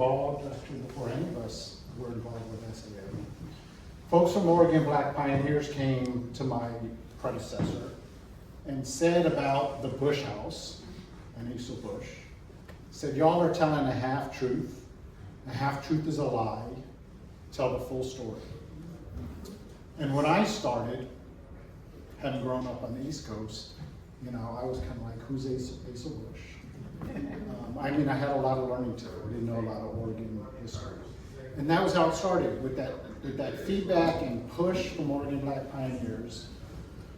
involved, actually before any of us were involved with SAA. Folks from Oregon Black Pioneers came to my predecessor and said about the Bush House and Asa Bush, said, y'all are telling a half-truth. A half-truth is a lie. Tell the full story. And when I started, having grown up on the East Coast, you know, I was kind of like, who's Asa Bush? I mean, I had a lot of learning to do. I didn't know a lot of Oregon history. And that was how it started, with that feedback and push from Oregon Black Pioneers.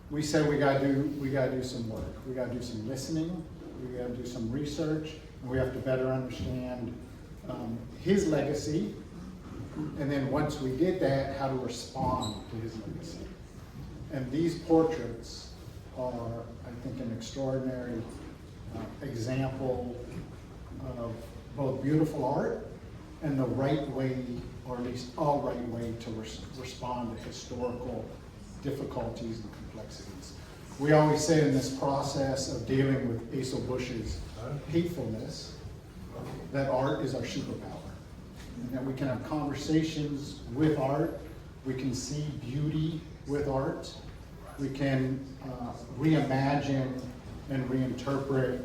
We said we gotta do some work. We gotta do some listening, we gotta do some research, and we have to better understand his legacy. And then once we did that, how to respond to his legacy. And these portraits are, I think, an extraordinary example of both beautiful art and the right way, or at least a right way, to respond to historical difficulties and complexities. We always say in this process of dealing with Asa Bush's hatefulness that art is our superpower, and that we can have conversations with art, we can see beauty with art, we can reimagine and reinterpret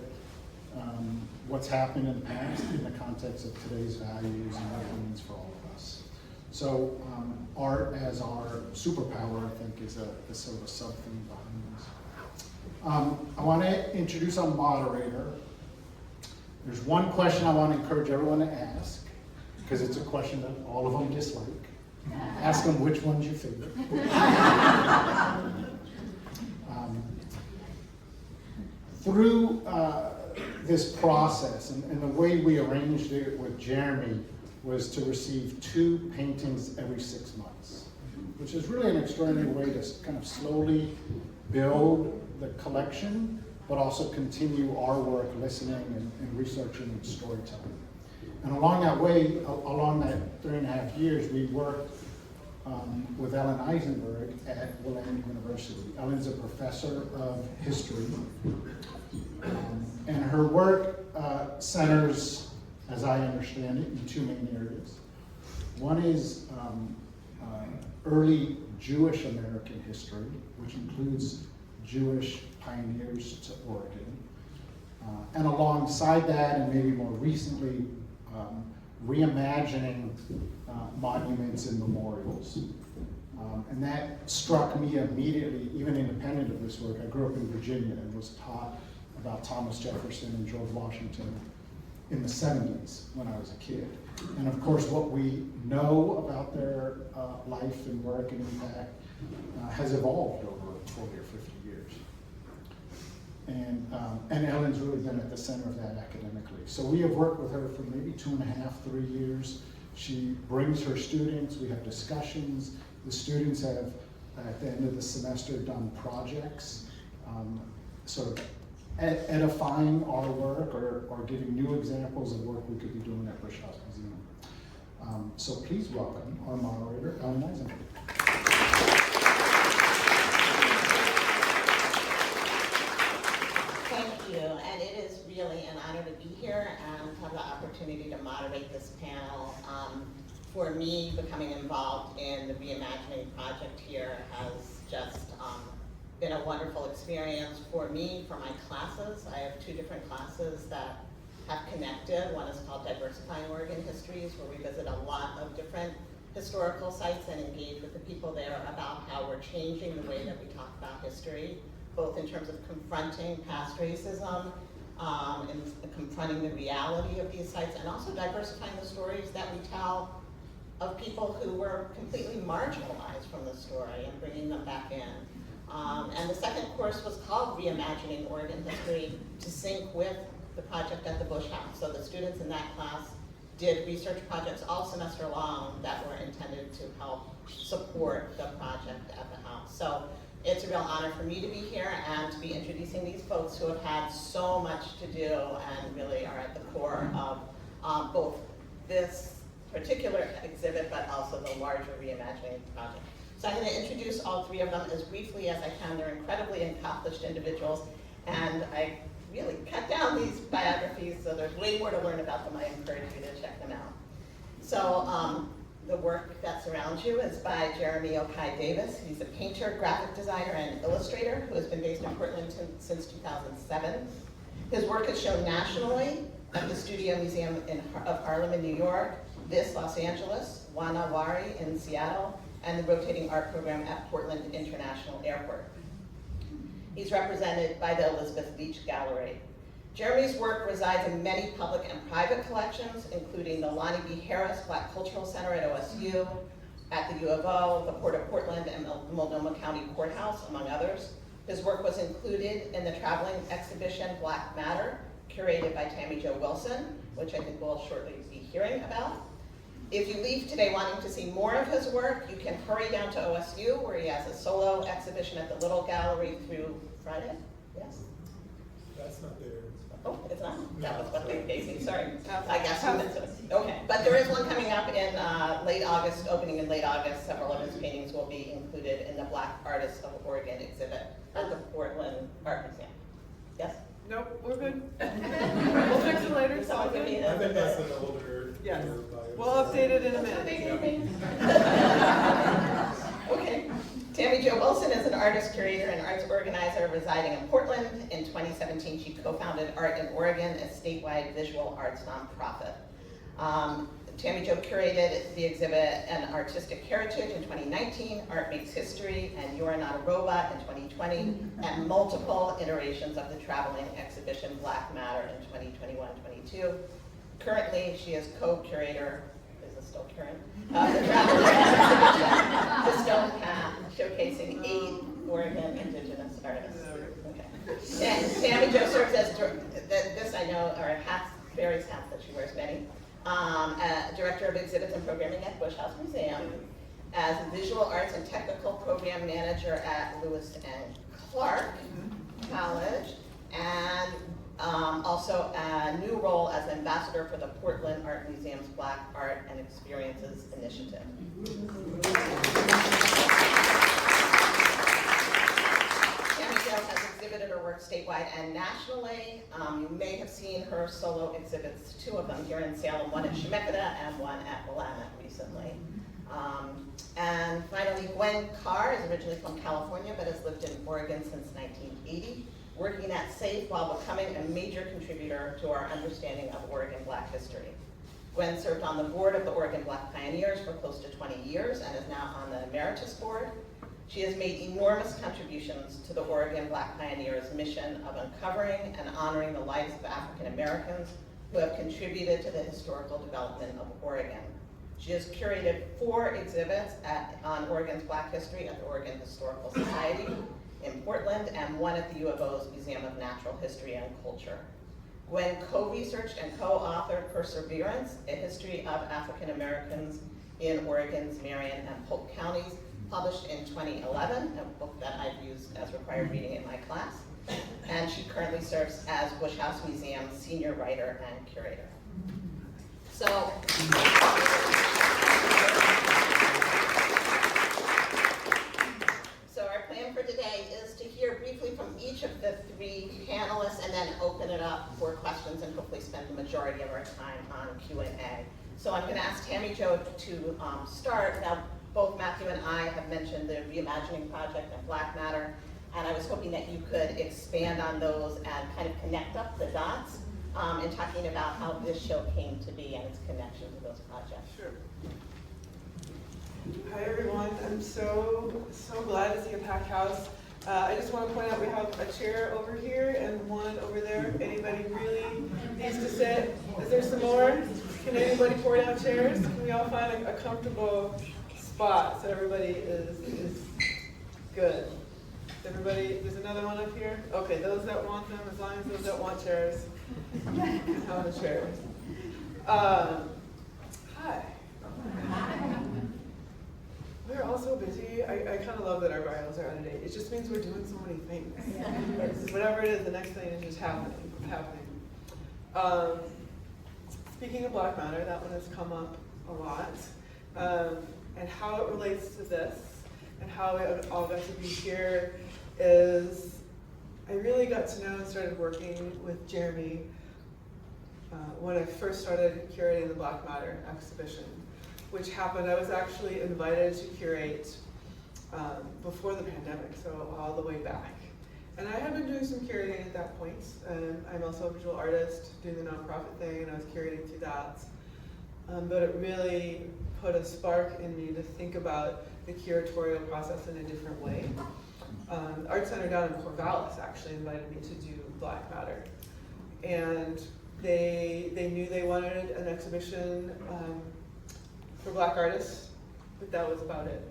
what's happened in the past in the context of today's values and what it means for all of us. So art as our superpower, I think, is a sort of a sub-theme behind this. I want to introduce our moderator. There's one question I want to encourage everyone to ask, because it's a question that all of them dislike. Ask them which one's your favorite. Through this process, and the way we arranged it with Jeremy was to receive 2 paintings every 6 months, which is really an extraordinary way to kind of slowly build the collection, but also continue our work listening and researching and storytelling. And along that way, along that 3.5 years, we worked with Ellen Eisenberg at Willamette University. Ellen's a professor of history, and her work centers, as I understand it, in 2 main areas. One is early Jewish American history, which includes Jewish pioneers to Oregon. And alongside that, and maybe more recently, reimagining monuments and memorials. And that struck me immediately, even independent of this work. I grew up in Virginia and was taught about Thomas Jefferson and George Washington in the 70s when I was a kid. And of course, what we know about their life and work and impact has evolved over 40 or 50 years. And Ellen's really been at the center of that academically. So we have worked with her for maybe 2.5, 3 years. She brings her students, we have discussions. The students have, at the end of the semester, done projects, sort of edifying our work or giving new examples of work we could be doing at Bush House Museum. So please welcome our moderator, Ellen Eisenberg. Thank you, and it is really an honor to be here and have the opportunity to moderate this panel. For me, becoming involved in the Reimagining project here has just been a wonderful experience for me, for my classes. I have 2 different classes that have connected. One is called Diversifying Oregon Histories, where we visit a lot of different historical sites and engage with the people there about how we're changing the way that we talk about history, both in terms of confronting past racism, and confronting the reality of these sites, and also diversifying the stories that we tell of people who were completely marginalized from the story and bringing them back in. And the second course was called Reimagining Oregon History, to sync with the project at the Bush House. So the students in that class did research projects all semester long that were intended to help support the project at the house. So it's a real honor for me to be here and to be introducing these folks who have had so much to do and really are at the core of both this particular exhibit, but also the larger Reimagining project. So I'm going to introduce all 3 of them as briefly as I can. They're incredibly accomplished individuals, and I really cut down these biographies, so there's way more to learn about them. I encourage you to check them So the work that surrounds you is by Jeremy Okai Davis. He's a painter, graphic designer, and illustrator who has been based in Portland since 2007. His work is shown nationally at the Studio Museum of Harlem in New York, this Los Angeles, Wanawari in Seattle, and the rotating art program at Portland International Airport. He's represented by the Elizabeth Leach Gallery. Jeremy's work resides in many public and private collections, including the Lonnie B. Harris Black Cultural Center at OSU, at the U of O, the Port of Portland, and Multnomah County Courthouse, among others. His work was included in the traveling exhibition Black Matter, curated by Tammy Jo Wilson, which I think we'll shortly be hearing about. If you leave today wanting to see more of his work, you can hurry down to OSU, where he has a solo exhibition at the Little Gallery through Friday. Yes? That's not there. Oh, it's not? That was what they gave me, sorry. No. I guess you missed it. Okay, but there is one coming up in late August, opening in late August. Several of his paintings will be included in the Black Artists of Oregon exhibit at the Portland Art Museum. Yes? Nope, we're good. We'll fix it later, it's all Someone give me good. the- I think that's an older. Yes. older bio. We'll update it in a That's minute. big. Okay. Tammy Jo Wilson is an artist, curator, and arts organizer residing in Portland. In 2017, she co-founded Art in Oregon, a statewide visual arts nonprofit. Tammy Jo curated the exhibit An Artistic Heritage in 2019, Art Makes History, and You're Not a Robot in 2020, and multiple iterations of the traveling exhibition Black Matter in 2021-22. Currently, she is co-curator, is this still current? The traveling exhibition, The Stone Path, showcasing 8 Oregon Indigenous artists. Okay. And Tammy Jo serves as, this I know are hats, various hats that she wears, many. Director of Exhibits and Programming at Bush House Museum, as Visual Arts and Technical Program Manager at Lewis and Clark College, and also a new role as Ambassador for the Portland Art Museum's Black Art and Experiences Initiative. Tammy Jo has exhibited her work statewide and nationally. You may have seen her solo exhibits, 2 of them here in Salem, one at Chemeketa and one at Willamette recently. And finally, Gwen Carr is originally from California, but has lived in Oregon since 1980, working at SAFE while becoming a major contributor to our understanding of Oregon Black history. Gwen served on the board of the Oregon Black Pioneers for close to 20 years and is now on the Emeritus board. She has made enormous contributions to the Oregon Black Pioneers' mission of uncovering and honoring the lives of African Americans who have contributed to the historical development of Oregon. She has curated 4 exhibits on Oregon's Black history at the Oregon Historical Society in Portland and 1 at the U of O's Museum of Natural History and Culture. Gwen co-researched and co-authored Perseverance, a history of African Americans in Oregon's Marion and Polk counties, published in 2011, a book that I've used as required reading in my class. And she currently serves as Bush House Museum's senior writer and curator. So, our plan for today is to hear briefly from each of the 3 panelists and then open it up for questions and hopefully spend the majority of our time on Q&A. So I'm going to ask Tammy Jo to start. Now, both Matthew and I have mentioned the Reimagining Project and Black Matter, and I was hoping that you could expand on those and kind of connect up the dots in talking about how this show came to be and its connection to those projects. Sure. Hi everyone, I'm so glad to see a packed house. I just want to point out we have a chair over here and one over there. If anybody really needs to sit, is there some more? Can anybody pour down chairs? Can we all find a comfortable spot so everybody is good? Everybody, there's another one up here? Okay, those that want them, as long as those that want chairs can have the chairs. Hi. We're all so busy. I kind of love that our bios are out of date. It just means we're doing so many things. Whatever it is, the next thing is just happening. Speaking of Black Matter, that one has come up a lot. And how it relates to this and how it all got to be here is I really got to know and started working with Jeremy when I first started curating the Black Matter exhibition, which happened, I was actually invited to curate before the pandemic, so all the way back. And I had been doing some curating at that point. I'm also a visual artist, doing the nonprofit thing, and I was curating through that. But it really put a spark in me to think about the curatorial process in a different way. Art Center down in Corvallis actually invited me to do Black Matter. And they knew they wanted an exhibition for Black artists, but that was about it.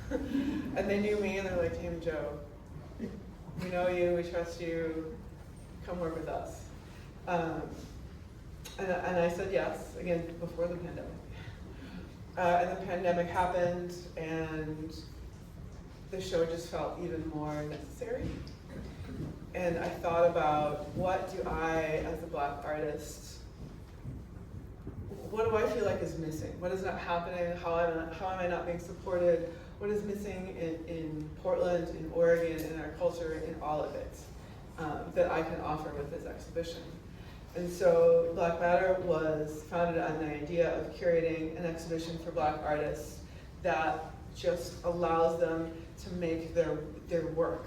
And they knew me and they're like, Tammy Jo, we know you, we trust you, come work with us. And I said yes, again, before the pandemic. And the pandemic happened and the show just felt even more necessary. And I thought about, what do I, as a Black artist, what do I feel like is missing? What is not happening? How am I not being supported? What is missing in Portland, in Oregon, in our culture, in all of it, that I can offer with this exhibition? And so Black Matter was founded on the idea of curating an exhibition for Black artists that just allows them to make their work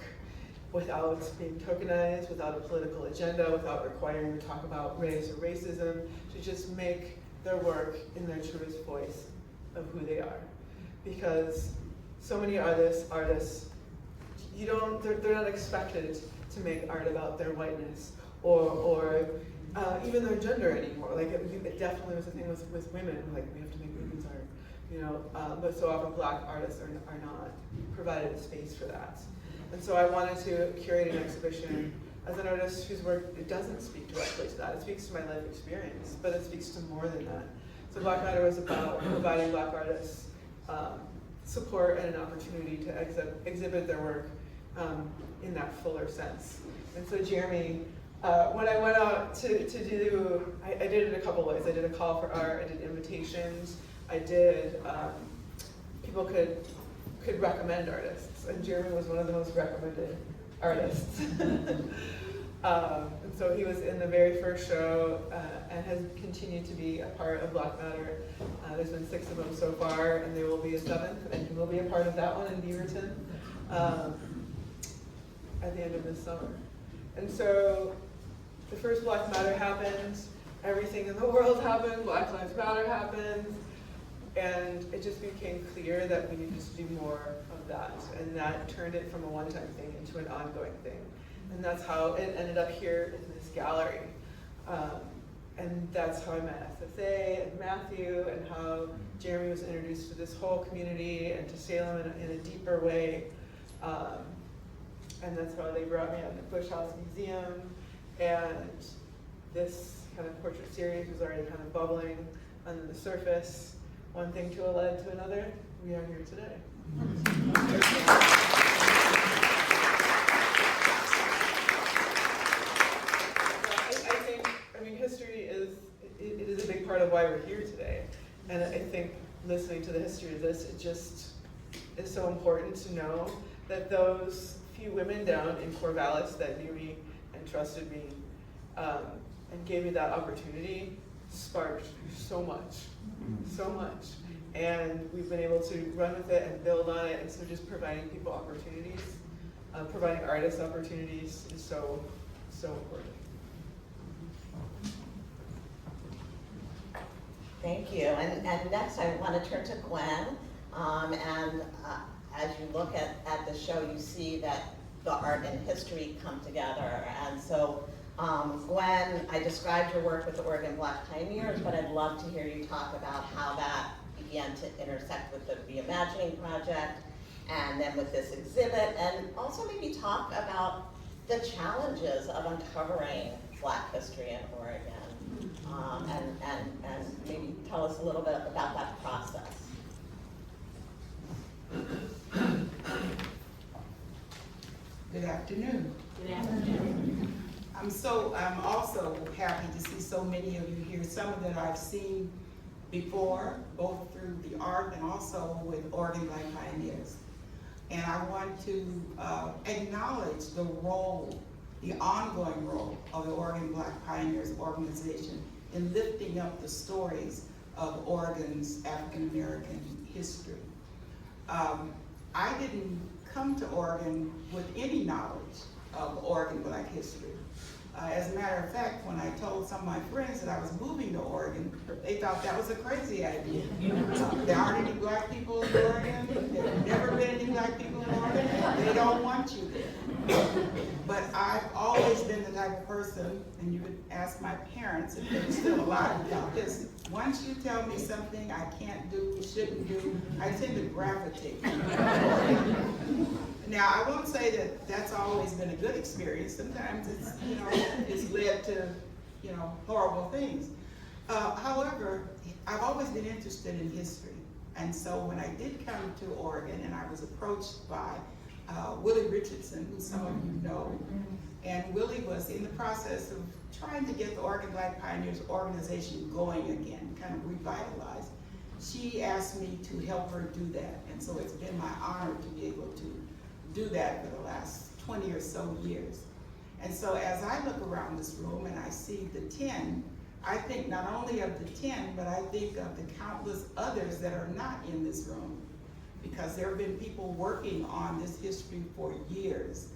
without being tokenized, without a political agenda, without requiring to talk about race or racism, to just make their work in their truest voice of who they are. Because so many artists, they're not expected to make art about their whiteness or even their gender anymore. Like it definitely was a thing with women, like we have to make women's art, you know, but so often Black artists are not provided a space for that. And so I wanted to curate an exhibition as an artist whose work, it doesn't speak directly to that. It speaks to my life experience, but it speaks to more than that. So Black Matter was about providing Black artists support and an opportunity to exhibit their work in that fuller sense. And so Jeremy, when I went out to do, I did it a couple ways. I did a call for art, I did invitations, I did, people could recommend artists, and Jeremy was one of the most recommended artists. And so he was in the very first show and has continued to be a part of Black Matter. There's been 6 of them so far, and there will be a 7th, and he will be a part of that one in Beaverton at the end of this summer. And so the first Black Matter happened, everything in the world happened, Black Lives Matter happened, and it just became clear that we needed to do more of that, and that turned it from a one-time thing into an ongoing thing. And that's how it ended up here in this gallery. And that's how I met SSA and Matthew, and how Jeremy was introduced to this whole community and to Salem in a deeper way. And that's how they brought me out to Bush House Museum. And this kind of portrait series was already kind of bubbling under the surface. One thing led to another. We are here today. History is a big part of why we're here today. And I think listening to the history of this, it just is so important to know that those few women down in Corvallis that knew me and trusted me and gave me that opportunity sparked so much. And we've been able to run with it and build on it. And so just providing people opportunities, providing artists opportunities is so important. Thank you. And next I want to turn to Gwen. As you look at the show, you see that the art and history come together. And so, Gwen, I described your work with the Oregon Black Pioneers, but I'd love to hear you talk about how that began to intersect with the Reimagining Project, and then with this exhibit, and also maybe talk about the challenges of uncovering Black history in Oregon. And maybe tell us a little bit about that process. Good afternoon. Good afternoon. I'm also happy to see so many of you here, some of that I've seen before, both through the art and also with Oregon Black Pioneers. And I want to acknowledge the role, the ongoing role of the Oregon Black Pioneers organization in lifting up the stories of Oregon's African American history. I didn't come to Oregon with any knowledge of Oregon Black history. As a matter of fact, when I told some of my friends that I was moving to Oregon, they thought that was a crazy idea. There aren't any black people in Oregon. There have never been any black people in Oregon. They don't want you there. But I've always been the type of person, and you would ask my parents if they were still alive about this. Once you tell me something I can't do, shouldn't do, I tend to gravitate. Now, I won't say that that's always been a good experience. Sometimes it's, it's led to, horrible things. However, I've always been interested in history. And so when I did come to Oregon and I was approached by Willie Richardson, who some of you know, and Willie was in the process of trying to get the Oregon Black Pioneers organization going again, kind of revitalized. She asked me to help her do that. And so it's been my honor to be able to do that for the last 20 or so years. And so as I look around this room and I see the 10, I think not only of the 10, but I think of the countless others that are not in this room, because there have been people working on this history for years.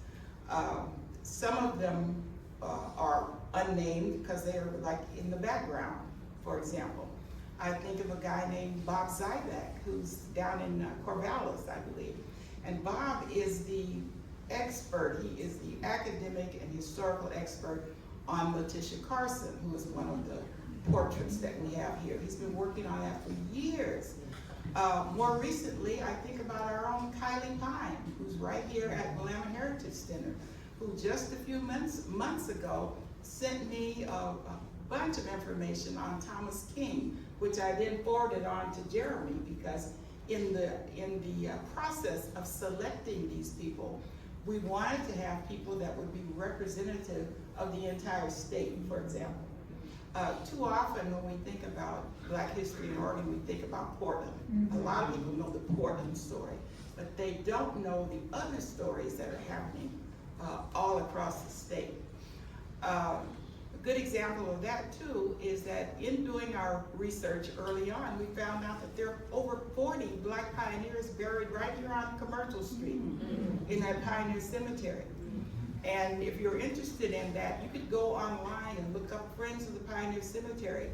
Some of them are unnamed because they are like in the background, for example. I think of a guy named Bob Zyback, who's down in Corvallis, I believe. And Bob is the expert, he is the academic and historical expert on Letitia Carson, who is one of the portraits that we have here. He's been working on that for years. More recently, I think about our own Kylie Pine, who's right here at Willamette Heritage Center, who just a few months ago sent me a bunch of information on Thomas King, which I then forwarded on to Jeremy, because in the process of selecting these people, we wanted to have people that would be representative of the entire state, for example. Too often when we think about Black history in Oregon, we think about Portland. A lot of people know the Portland story, but they don't know the other stories that are happening all across the state. A good example of that too is that in doing our research early on, we found out that there are over 40 Black pioneers buried right here on Commercial Street in that Pioneer Cemetery. And if you're interested in that, you could go online and look up Friends of the Pioneer Cemetery.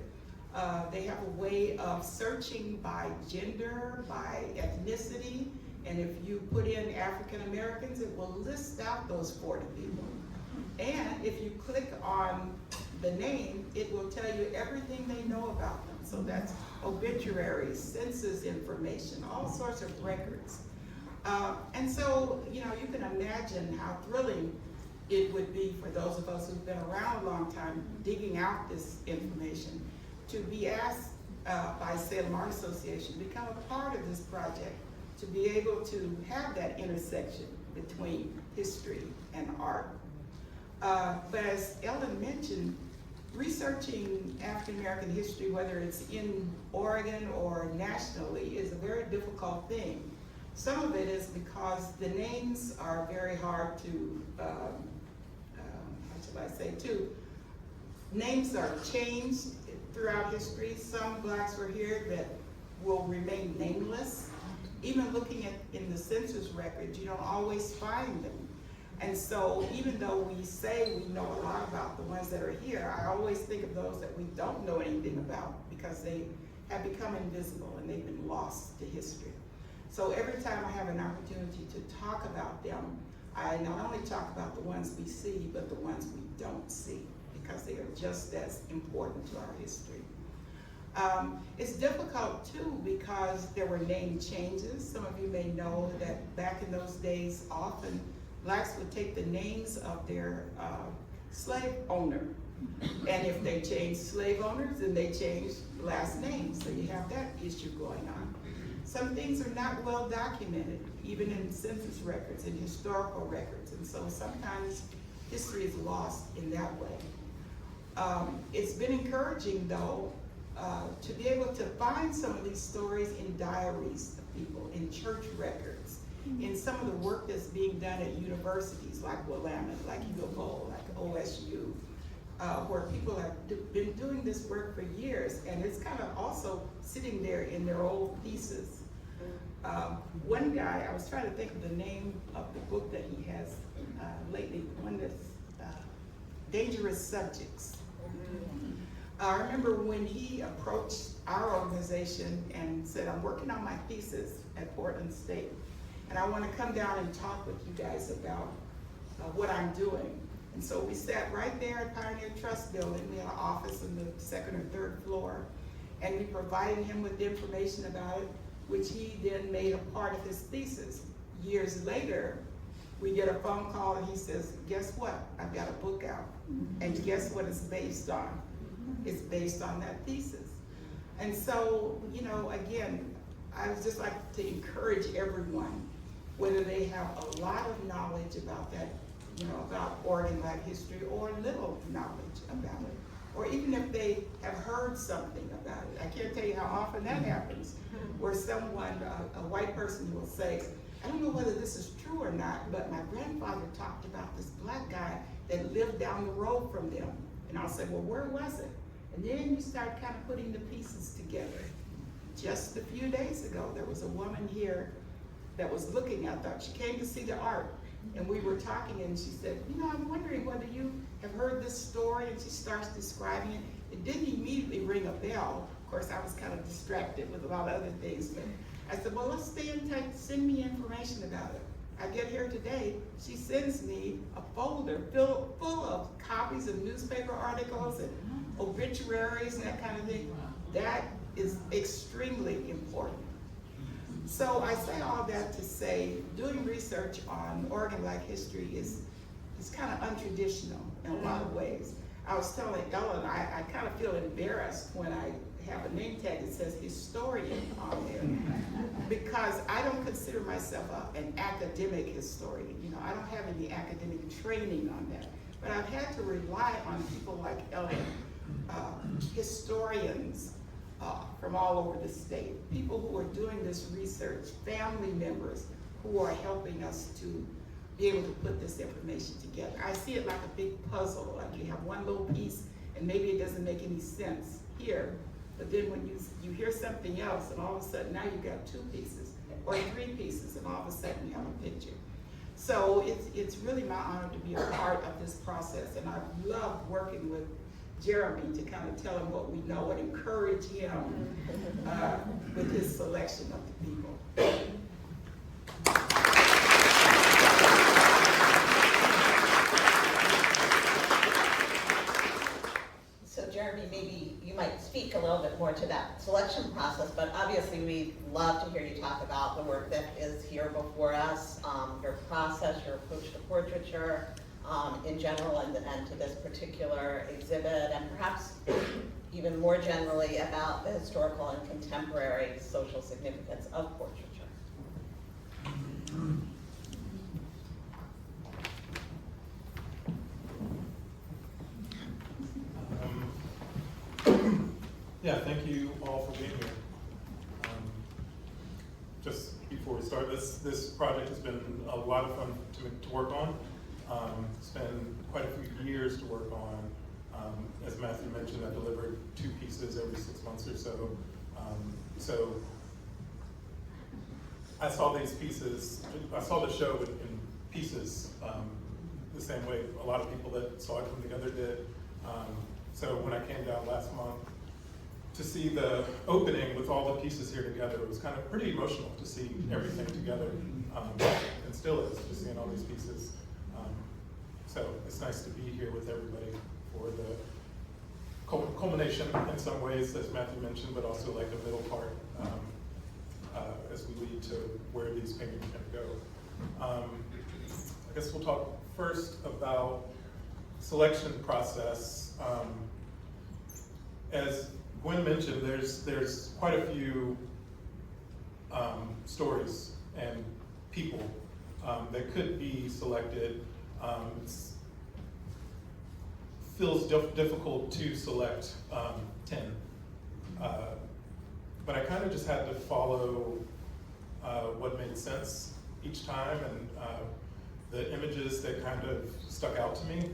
They have a way of searching by gender, by ethnicity, and if you put in African Americans, it will list out those 40 people. And if you click on the name, it will tell you everything they know about them. So that's obituaries, census information, all sorts of records. And so, you can imagine how thrilling it would be for those of us who've been around a long time digging out this information to be asked by Salem Art Association to become a part of this project, to be able to have that intersection between history and art. But as Ellen mentioned, researching African American history, whether it's in Oregon or nationally, is a very difficult thing. Some of it is because the names are very hard to, names are changed throughout history. Some Blacks were here that will remain nameless. Even looking at in the census records, you don't always find them. And so even though we say we know a lot about the ones that are here, I always think of those that we don't know anything about because they have become invisible and they've been lost to history. So every time I have an opportunity to talk about them, I not only talk about the ones we see, but the ones we don't see, because they are just as important to our history. It's difficult too because there were name changes. Some of you may know that back in those days, often Blacks would take the names of their slave owner. And if they changed slave owners, then they changed last names. So you have that issue going on. Some things are not well documented, even in census records and historical records. And so sometimes history is lost in that way. It's been encouraging though, to be able to find some of these stories in diaries of people, in church records, in some of the work that's being done at universities like Willamette, like UofO, like OSU, where people have been doing this work for years, and it's kind of also sitting there in their old pieces. One guy, I was trying to think of the name of the book that he has lately, one that's Dangerous Subjects. I remember when he approached our organization and said, I'm working on my thesis at Portland State, and I want to come down and talk with you guys about what I'm doing. And so we sat right there at Pioneer Trust Building. We had an office on the second or third floor, and we provided him with information about it, which he then made a part of his thesis. Years later, we get a phone call and he says, guess what? I've got a book out. And guess what it's based on? It's based on that thesis. And so, you know, again, I would just like to encourage everyone, whether they have a lot of knowledge about that, you know, about Oregon Black history, or little knowledge about it, or even if they have heard something about it. I can't tell you how often that happens, where someone, a white person will say, I don't know whether this is true or not, but my grandfather talked about this black guy that lived down the road from them. And I'll say, well, where was it? And then you start kind of putting the pieces together. Just a few days ago, there was a woman here that was looking at that. She came to see the art, and we were talking, and she said, you know, I'm wondering whether you have heard this story, and she starts describing it. It didn't immediately ring a bell. Of course, I was kind of distracted with a lot of other things, but I said, well, let's stay in touch, send me information about it. I get here today, she sends me a folder full of copies of newspaper articles and obituaries and that kind of thing. That is extremely important. So I say all that to say, doing research on Oregon Black history is kind of untraditional in a lot of ways. I was telling Ellen, I kind of feel embarrassed when I have a name tag that says historian on there, because I don't consider myself an academic historian. You know, I don't have any academic training on that, but I've had to rely on people like Ellen, historians from all over the state, people who are doing this research, family members who are helping us to be able to put this information together. I see it like a big puzzle, like you have one little piece and maybe it doesn't make any sense here, but then when you hear something else and all of a sudden now you've got two pieces or three pieces and all of a sudden you have a picture. So it's really my honor to be a part of this process, and I love working with Jeremy to kind of tell him what we know and encourage him with his selection of the people. So Jeremy, maybe you might speak a little bit more to that selection process, but obviously we'd love to hear you talk about the work that is here before us, your process, your approach to portraiture, in general, and to this particular exhibit, and perhaps even more generally about the historical and contemporary social significance of portraiture. Yeah, thank you all for being here. Just before we start, this project has been a lot of fun to work on. It's been quite a few years to work on. As Matthew mentioned, I delivered 2 pieces every 6 months or so. So I saw these pieces, I saw the show in pieces the same way a lot of people that saw it come together did. So when I came down last month to see the opening with all the pieces here together, it was kind of pretty emotional to see everything together, and still is, just seeing all these pieces. So it's nice to be here with everybody for the culmination in some ways, as Matthew mentioned, but also like the middle part as we lead to where these paintings are going to go. I guess we'll talk first about selection process. As Gwen mentioned, there's quite a few stories and people that could be selected. It feels difficult to select 10, but I kind of just had to follow what made sense each time, and the images that kind of stuck out to me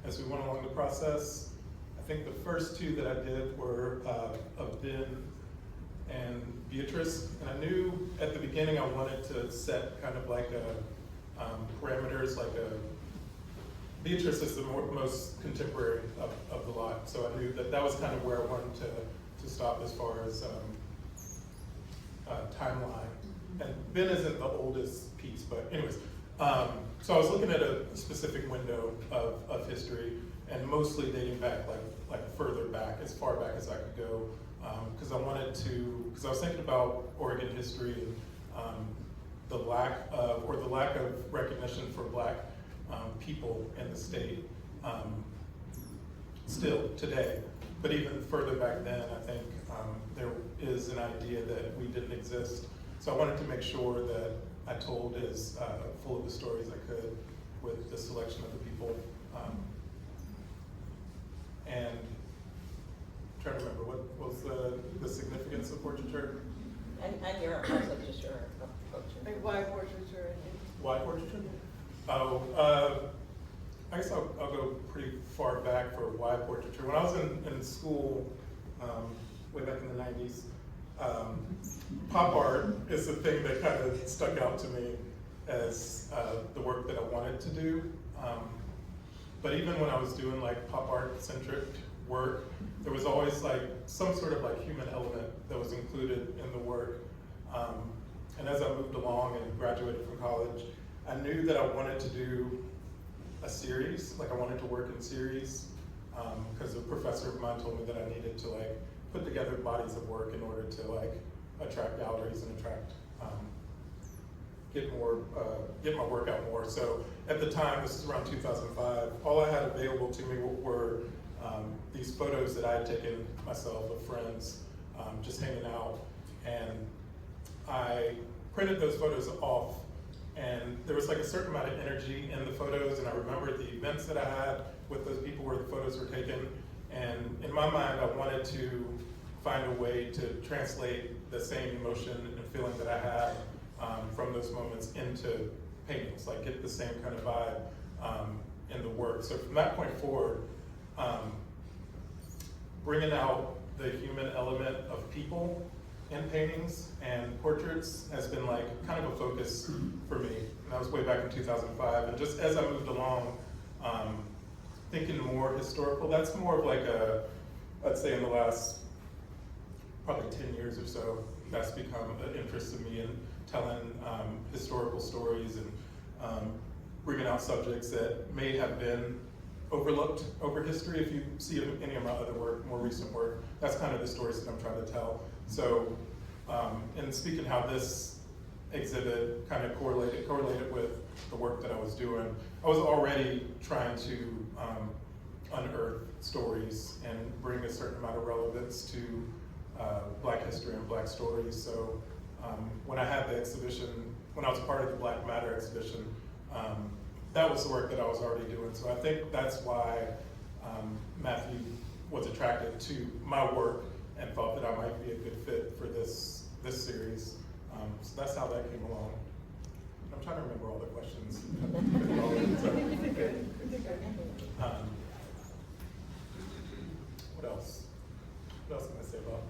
as we went along the process. I think the first two that I did were of Ben and Beatrice, and I knew at the beginning I wanted to set kind of like a parameters, like a Beatrice is the most contemporary of the lot, so I knew that that was kind of where I wanted to stop as far as timeline. And Ben isn't the oldest piece, but anyways, so I was looking at a specific window of history, and mostly dating back like further back, as far back as I could go, because I was thinking about Oregon history and the lack of recognition for Black people in the state, still today. But even further back then, I think there is an idea that we didn't exist. So I wanted to make sure that I told as full of the stories I could with the selection of the people. And I'm trying to remember, what was the significance of portraiture? And you're also just your approach. Like why portraiture, I think. Why portraiture? Oh, I guess I'll go pretty far back for why portraiture. When I was in school, way back in the 90s, pop art is the thing that kind of stuck out to me as the work that I wanted to do. But even when I was doing like pop art centric work, there was always like some sort of like human element that was included in the work. And as I moved along and graduated from college, I knew that I wanted to do a series, like I wanted to work in series, because a professor of mine told me that I needed to like put together bodies of work in order to like attract galleries and attract, get my work out more. So at the time, this is around 2005, all I had available to me were these photos that I had taken myself of friends, just hanging out. And I printed those photos off, and there was like a certain amount of energy in the photos, and I remembered the events that I had with those people where the photos were taken. And in my mind, I wanted to find a way to translate the same emotion and feeling that I had from those moments into paintings, like get the same kind of vibe in the work. So from that point forward, bringing out the human element of people in paintings and portraits has been like kind of a focus for me. And that was way back in 2005. And just as I moved along, thinking more historical, that's more of like I'd say in the last probably 10 years or so, that's become an interest in me in telling historical stories and bringing out subjects that may have been overlooked over history. If you see any of my other work, more recent work, that's kind of the stories that I'm trying to tell. So, in speaking how this exhibit kind of correlated with the work that I was doing, I was already trying to unearth stories and bring a certain amount of relevance to Black history and Black stories. So when I had the exhibition, when I was part of the Black Matter exhibition, that was the work that I was already doing. So I think that's why Matthew was attracted to my work and thought that I might be a good fit for this series. So that's how that came along. I'm trying to remember all the questions. What else? What else can I say about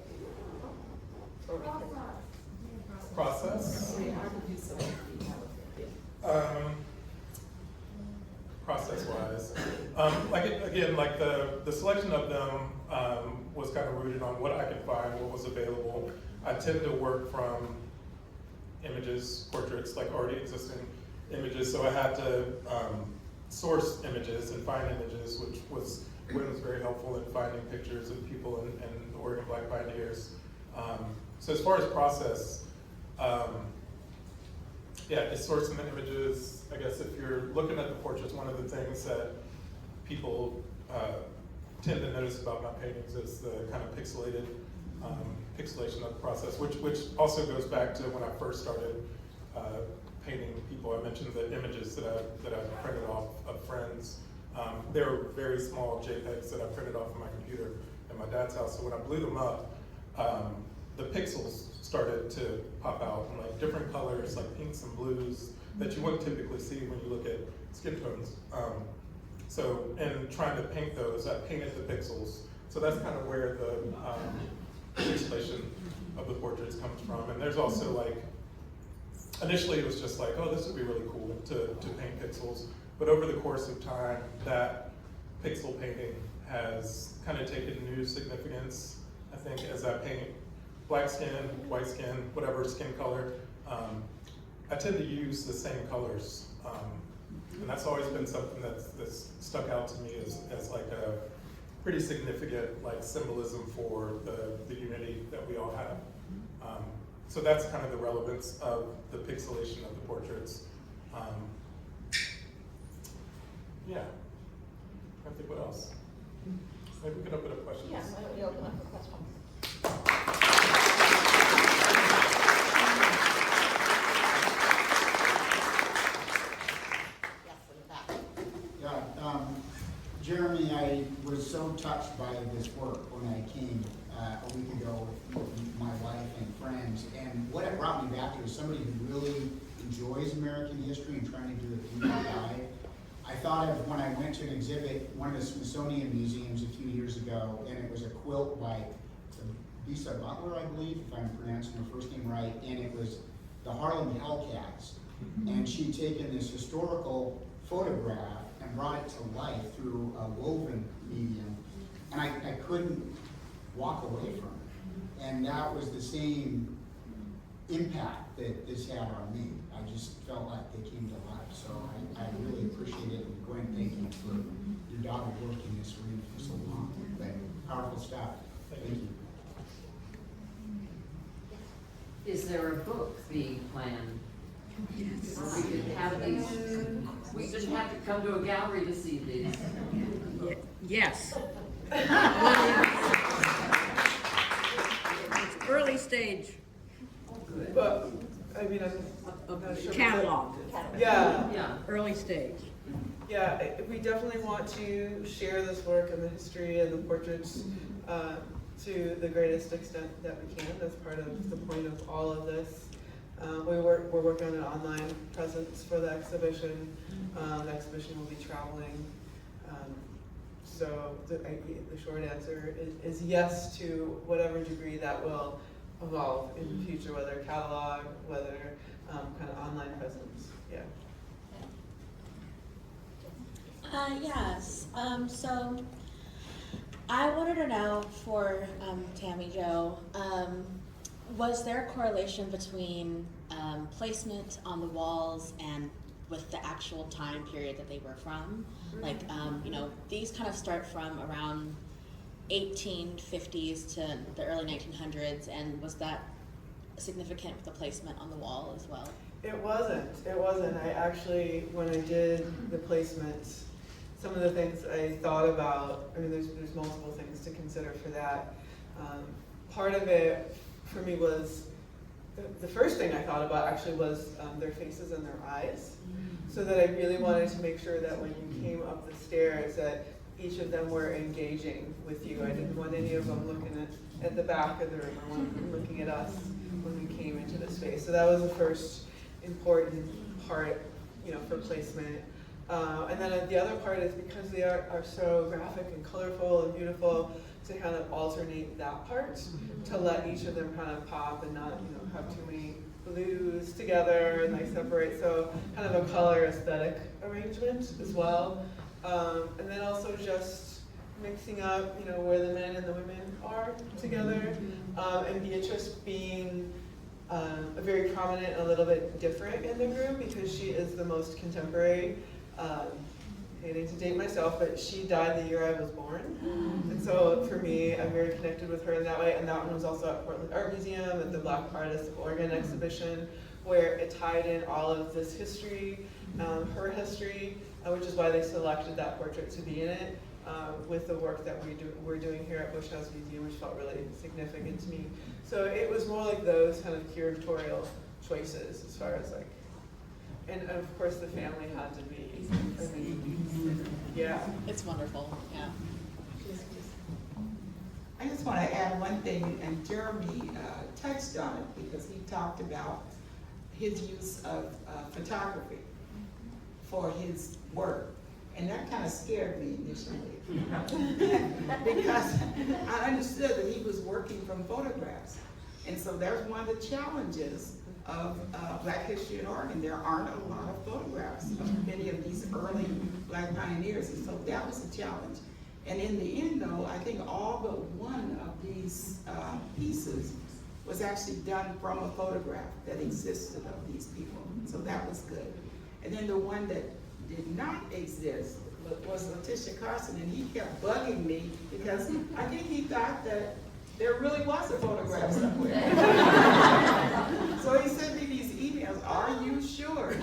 process? Process-wise, like the selection of them was kind of rooted on what I could find, what was available. I tend to work from images, portraits, like already existing images, so I had to source images and find images, which was Gwen was very helpful in finding pictures of people and the Oregon Black pioneers. So as far as process, it's sourcing the images. I guess if you're looking at the portraits, one of the things that people tend to notice about my paintings is the kind of pixelation of the process, which also goes back to when I first started painting people. I mentioned the images that I printed off of friends. They were very small JPEGs that I printed off of my computer at my dad's house. So when I blew them up, the pixels started to pop out in like different colors, like pinks and blues, that you wouldn't typically see when you look at skin tones. So, in trying to paint those, I painted the pixels. So that's kind of where the pixelation of the portraits comes from. And there's also like, initially it was just like, oh, this would be really cool to paint pixels. But over the course of time, that pixel painting has kind of taken new significance, I think, as I paint black skin, white skin, whatever skin color. I tend to use the same colors. And that's always been something that's stuck out to me as like a pretty significant like symbolism for the unity that we all have. So that's kind of the relevance of the pixelation of the portraits. Yeah, I think what else? Maybe we can open up questions. Yeah, why don't we open up for questions? Yes, in the back. Yeah, Jeremy, I was so touched by this work when I came a week ago with my wife and friends. And what it brought me back to is somebody who really enjoys American history and trying to do a deep dive. I thought of when I went to an exhibit, one of the Smithsonian museums a few years ago, and it was a quilt by Lisa Butler, I believe, if I'm pronouncing her first name right, and it was the Harlem Hellcats. And she'd taken this historical photograph and brought it to life through a woven medium, and I couldn't walk away from it. And that was the same impact that this had on me. I just felt like they came to life. So I really appreciate it. And Gwen, thank you for your daughter working in this arena for so long. But powerful stuff. Thank you. Is there a book being planned? Yes. Or we could have these, we just have to come to a gallery to see these. Yes. It's early stage But, I mean, I'm not sure. catalog, Yeah, Yeah. early stage. yeah, we definitely want to share this work and the history and the portraits to the greatest extent that we can. That's part of the point of all of this. We're working on an online presence for the exhibition. The exhibition will be traveling. So the short answer is yes to whatever degree that will evolve in the future, whether catalog, whether kind of online presence. Yeah. Yes. So I wanted to know for Tammy Jo, was there a correlation between placement on the walls and with the actual time period that they were from? Like, you know, these kind of start from around 1850s to the early 1900s, and was that significant with the placement on the wall as well? It wasn't. I actually, when I did the placements, some of the things I thought about, I mean, there's multiple things to consider for that. Part of it for me was, the first thing I thought about actually was their faces and their eyes. So that I really wanted to make sure that when you came up the stairs that each of them were engaging with you. I didn't want any of them looking at the back of the room. I wanted them looking at us when we came into the space. So that was the first important part, you know, for placement. And then the other part is because they are so graphic and colorful and beautiful, to kind of alternate that part, to let each of them kind of pop and not, you know, have too many blues together and like separate. So kind of a color aesthetic arrangement as well. And then also just mixing up, you know, where the men and the women are together. And Beatrice being very prominent and a little bit different in the group because she is the most contemporary. Hating to date myself, but she died the year I was born. And so for me, I'm very connected with her in that way. And that one was also at Portland Art Museum at the Black Artists of Oregon exhibition, where it tied in all of this history, her history, which is why they selected that portrait to be in it, with the work that we're doing here at Bush House Museum, which felt really significant to me. So it was more like those kind of curatorial choices as far as like, and of course the family had to be, I mean, yeah. It's wonderful, yeah. I just want to add one thing, and Jeremy touched on it because he talked about his use of photography for his work. And that kind of scared me initially. Because I understood that he was working from photographs. And so that's one of the challenges of Black History in Oregon. There aren't a lot of photographs of many of these early Black pioneers, and so that was a challenge. And in the end though, I think all but one of these pieces was actually done from a photograph that existed of these people. So that was good. And then the one that did not exist was Letitia Carson, and he kept bugging me because I think he thought that there really was a photograph somewhere. So he sent me these emails, are you sure?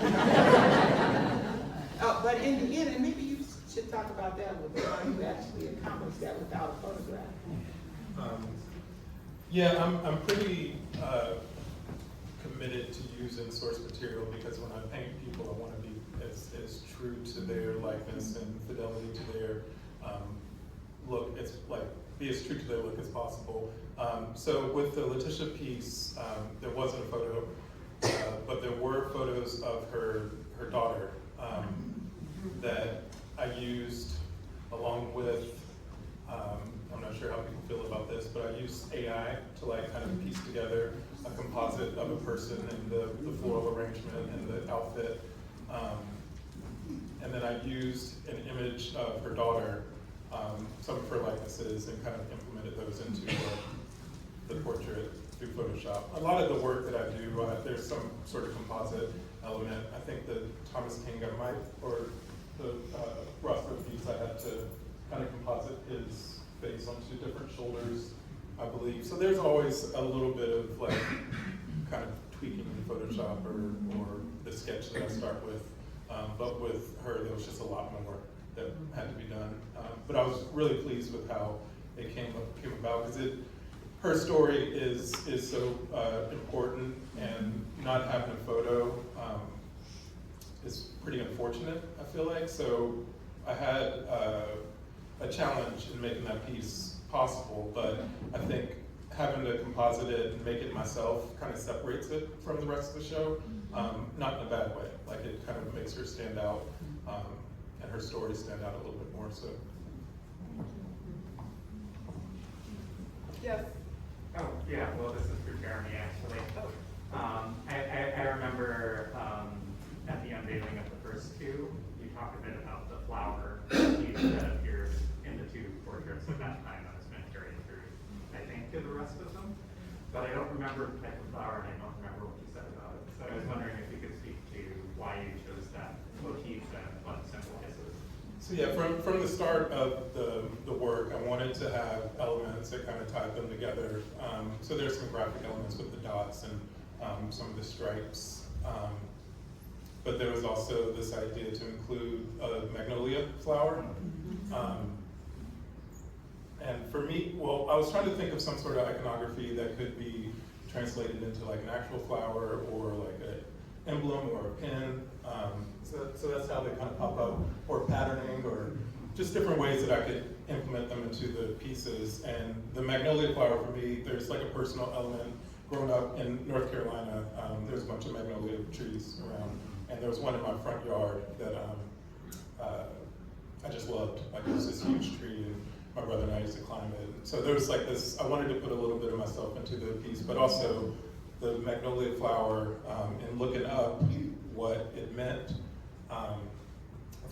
But in the end, and maybe you should talk about that a little bit, how you actually accomplished that without a photograph. Yeah, I'm pretty committed to using source material because when I paint people, I want to be as true to their likeness and fidelity to their look. It's like be as true to their look as possible. So with the Letitia piece, there wasn't a photo, but there were photos of her daughter that I used along with, I'm not sure how people feel about this, but I used AI to like kind of piece together a composite of a person and the floral arrangement and the outfit. And then I used an image of her daughter, some of her likenesses, and kind of implemented those into the portrait through Photoshop. A lot of the work that I do, there's some sort of composite element. I think the Thomas King or the Roscoe piece, I had to kind of composite his face onto different shoulders, I believe. So there's always a little bit of like kind of tweaking in Photoshop or the sketch that I start with. But with her, there was just a lot more that had to be done. But I was really pleased with how it came about because her story is so important, and not having a photo is pretty unfortunate, I feel like. So I had a challenge in making that piece possible, but I think having to composite it and make it myself kind of separates it from the rest of the show, not in a bad way. Like it kind of makes her stand out, and her story stand out a little bit more. So. Yes. Oh, yeah, well, this is for Jeremy, actually. I remember at the unveiling of the first two, you talked a bit about the flower motif that appears in the two portraits at that time that was meant to carry through, I think, to the rest of them. But I don't remember the type of flower, and I don't remember what you said about it. So I was wondering if you could speak to why you chose that motif and what it symbolizes. So yeah, from the start of the work, I wanted to have elements that kind of tied them together. So there's some graphic elements with the dots and some of the stripes. But there was also this idea to include a magnolia flower. And for me, well, I was trying to think of some sort of iconography that could be translated into like an actual flower or like an emblem or a pin. So that's how they kind of pop up, or patterning, or just different ways that I could implement them into the pieces. And the magnolia flower for me, there's like a personal element. Growing up in North Carolina, there's a bunch of magnolia trees around, and there was one in my front yard that I just loved. Like it was this huge tree, and my brother and I used to climb it. So there was like this, I wanted to put a little bit of myself into the piece, but also the magnolia flower, and looking up what it meant. I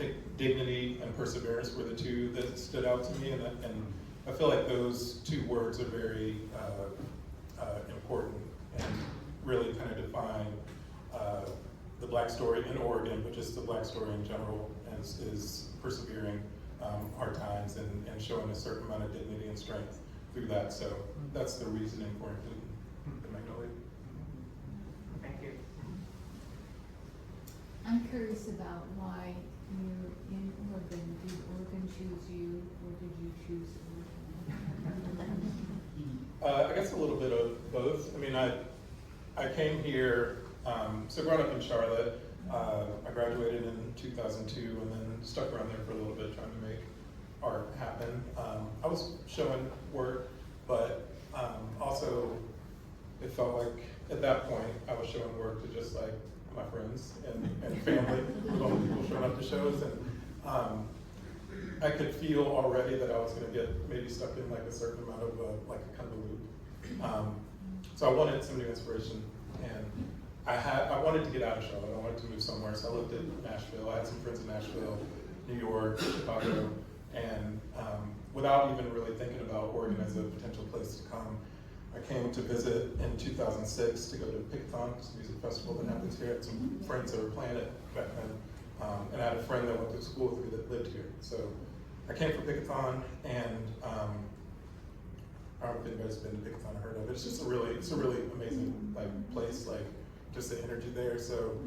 think dignity and perseverance were the two that stood out to me, and I feel like those two words are very important and really kind of define the Black story in Oregon, but just the Black story in general is persevering hard times and showing a certain amount of dignity and strength through that. So that's the reasoning for including the magnolia. Thank you. I'm curious about why you're in Oregon. Did Oregon choose you, or did you choose Oregon? I guess a little bit of both. I mean, I came here, so growing up in Charlotte, I graduated in 2002 and then stuck around there for a little bit trying to make art happen. I was showing work, but also it felt like at that point I was showing work to just like my friends and family, all the people showing up to shows, and I could feel already that I was gonna get maybe stuck in like a certain amount of, like a kind of a loop. So I wanted some new inspiration, and I wanted to get out of Charlotte. I wanted to move somewhere, so I looked at Nashville. I had some friends in Nashville, New York, Chicago, and without even really thinking about Oregon as a potential place to come, I came to visit in 2006 to go to Pickathon, it's a music festival that happens here. I had some friends that were playing it back then, and I had a friend that went to school with me that lived here. So I came for Pickathon, and I don't know if anybody's been to Pickathon or heard of it. It's just it's a really amazing like place, like just the energy there. So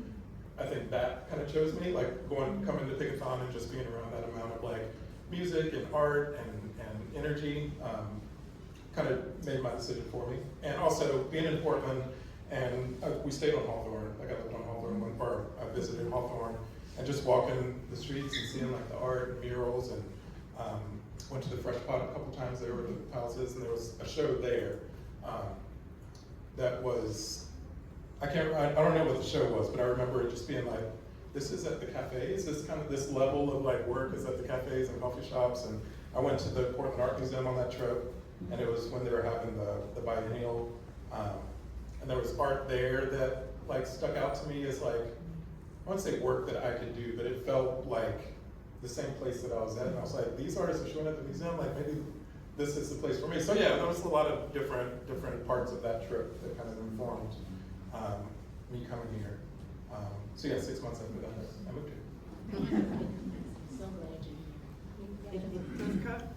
I think that kind of chose me, like coming to Pickathon and just being around that amount of like music and art and energy. Kind of made my decision for me. And also being in Portland, and we stayed on Hawthorne. Like I lived on Hawthorne or I visited Hawthorne, and just walking the streets and seeing like the art and murals, and went to the Fresh Pot a couple times. There were the palaces, and there was a show there that was, I don't know what the show was, but I remember it just being like, this is at the cafes, this kind of, this level of like work is at the cafes and coffee shops. And I went to the Portland Art Museum on that trip, and it was when they were having the biennial, and there was art there that like stuck out to me as like, I wouldn't say work that I could do, but it felt like the same place that I was at, and I was like, these artists are showing at the museum, like maybe this is the place for me. So yeah, there was a lot of different parts of that trip that kind of informed me coming here. So yeah, 6 months after that, I moved here. So glad you're here. Jessica?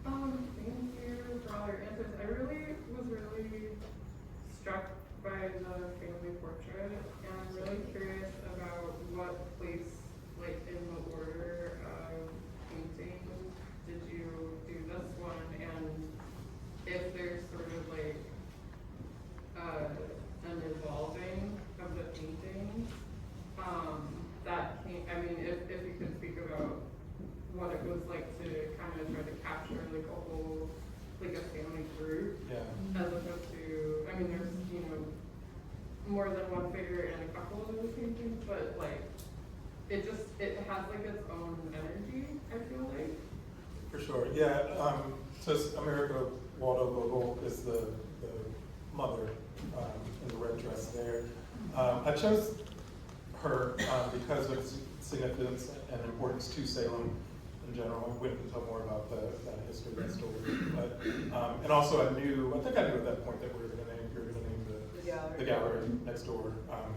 Thank you for all your answers. I was really struck by the family portrait, and I'm really curious about what place, like in the order of painting, did you do this one, and if there's sort of like an evolving of the painting that came, I mean, if you could speak about what it was like to kind of try to capture like a whole, like a family group, Yeah. as opposed to, I mean, there's, you know, more than one figure in a couple of those paintings, but like, it has like its own energy, I feel like. For sure, yeah. So America Waldo Vogel is the mother in the red dress there. I chose her because of its significance and importance to Salem in general. We can talk more about that history, that story. But and also I think I knew at that point that we were going to name the gallery next door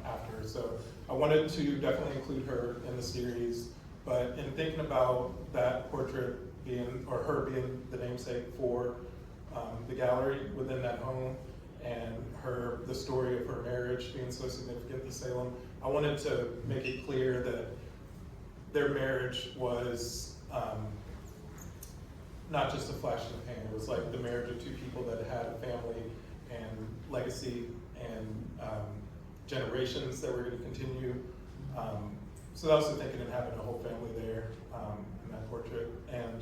after. So I wanted to definitely include her in the series. But in thinking about that portrait being, or her being the namesake for the gallery within that home, and the story of her marriage being so significant to Salem, I wanted to make it clear that their marriage was not just a flash in the pan. It was like the marriage of two people that had a family and legacy and generations that were going to continue. So that was the thinking in having a whole family there in that portrait. And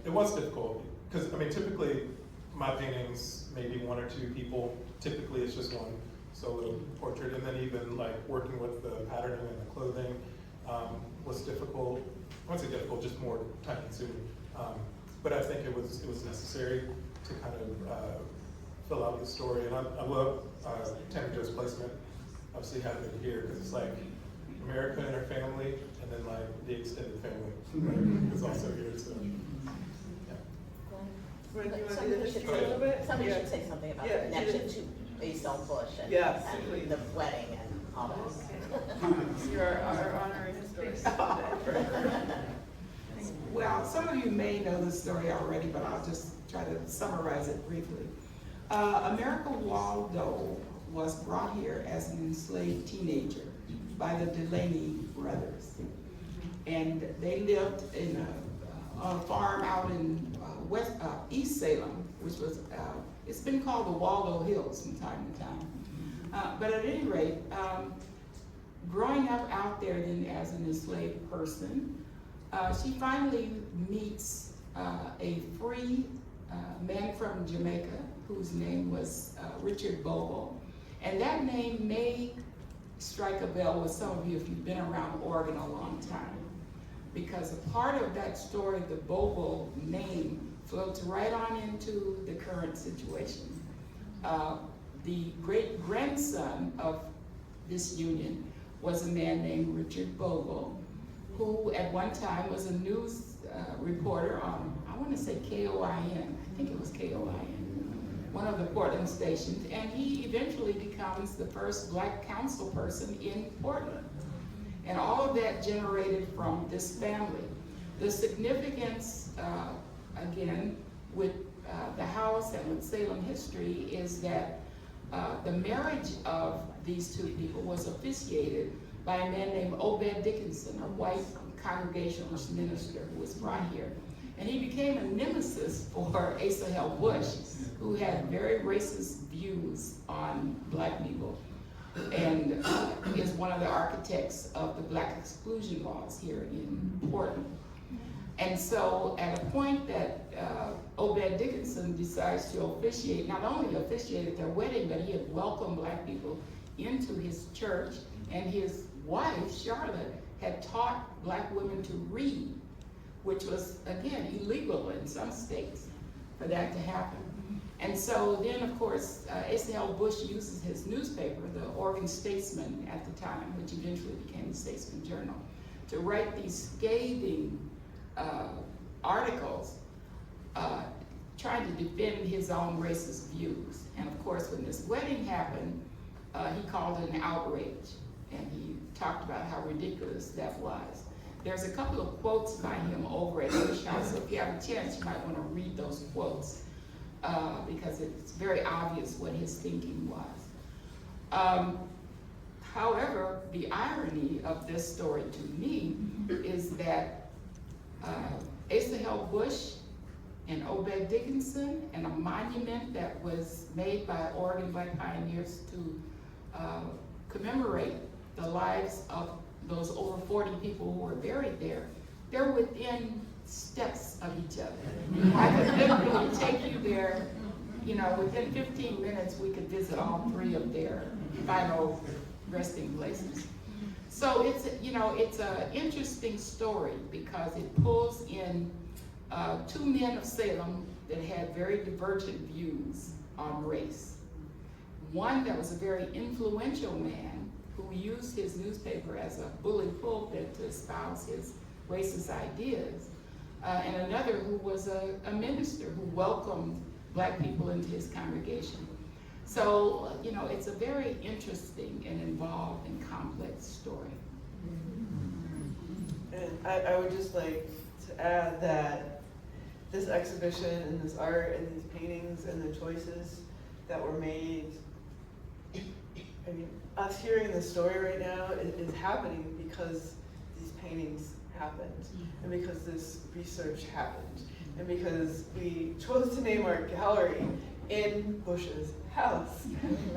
it was difficult because, I mean, typically my paintings, maybe one or two people, typically it's just one solo portrait. And then even like working with the patterning and the clothing was difficult. I wouldn't say difficult, just more time consuming. But I think it was necessary to kind of fill out the story. And I love Tammy Jo's placement, obviously having it here, because it's like America and her family, and then like the extended family is also here. So, yeah. Gwen, do you want to do Somebody the should history a little bit? Somebody Yeah. should say something about Yeah, the connection to Basel Bush and, Yes, and please. the wedding and all that. You're our honorary historian today. Well, some of you may know this story already, but I'll just try to summarize it briefly. America Waldo was brought here as an enslaved teenager by the Delaney brothers. And they lived on a farm out in East Salem, which was, it's been called the Waldo Hills from time to time. But at any rate, growing up out there then as an enslaved person, she finally meets a free man from Jamaica whose name was Richard Bogle. And that name may strike a bell with some of you if you've been around Oregon a long time. Because a part of that story, the Bobo name, floats right on into the current situation. The great-grandson of this union was a man named Richard Bobo, who at one time was a news reporter on, I want to say KOIN, I think it was KOIN, one of the Portland stations, and he eventually becomes the first black council person in Portland. And all of that generated from this family. The significance, again, with the house and with Salem history is that the marriage of these two people was officiated by a man named Obed Dickinson, a white Congregationalist minister who was brought here. And he became a nemesis for Asa Held Bush, who had very racist views on black people, and is one of the architects of the black exclusion laws here in Portland. And so at a point that Obed Dickinson decides to officiate, not only officiated their wedding, but he had welcomed black people into his church, and his wife, Charlotte, had taught black women to read, which was, again, illegal in some states for that to happen. And so then, of course, Asa Held Bush uses his newspaper, the Oregon Statesman at the time, which eventually became the Statesman Journal, to write these scathing articles trying to defend his own racist views. And of course, when this wedding happened, he called it an outrage, and he talked about how ridiculous that was. There's a couple of quotes by him over at Bush House, so if you have a chance, you might want to read those quotes, because it's very obvious what his thinking was. However, the irony of this story to me is that Asa Held Bush and Obed Dickinson, and a monument that was made by Oregon Black Pioneers to commemorate the lives of those over 40 people who were buried there, they're within steps of each other. I could literally take you there, you know, within 15 minutes we could visit all three of their final resting places. So it's, you know, it's an interesting story because it pulls in two men of Salem that had very divergent views on race. One that was a very influential man who used his newspaper as a bully pulpit to espouse his racist ideas, and another who was a minister who welcomed black people into his congregation. So, you know, it's a very interesting and involved and complex story. And I would just like to add that this exhibition and this art and these paintings and the choices that were made, I mean, us hearing the story right now is happening because these paintings happened, and because this research happened, and because we chose to name our gallery in Bush's house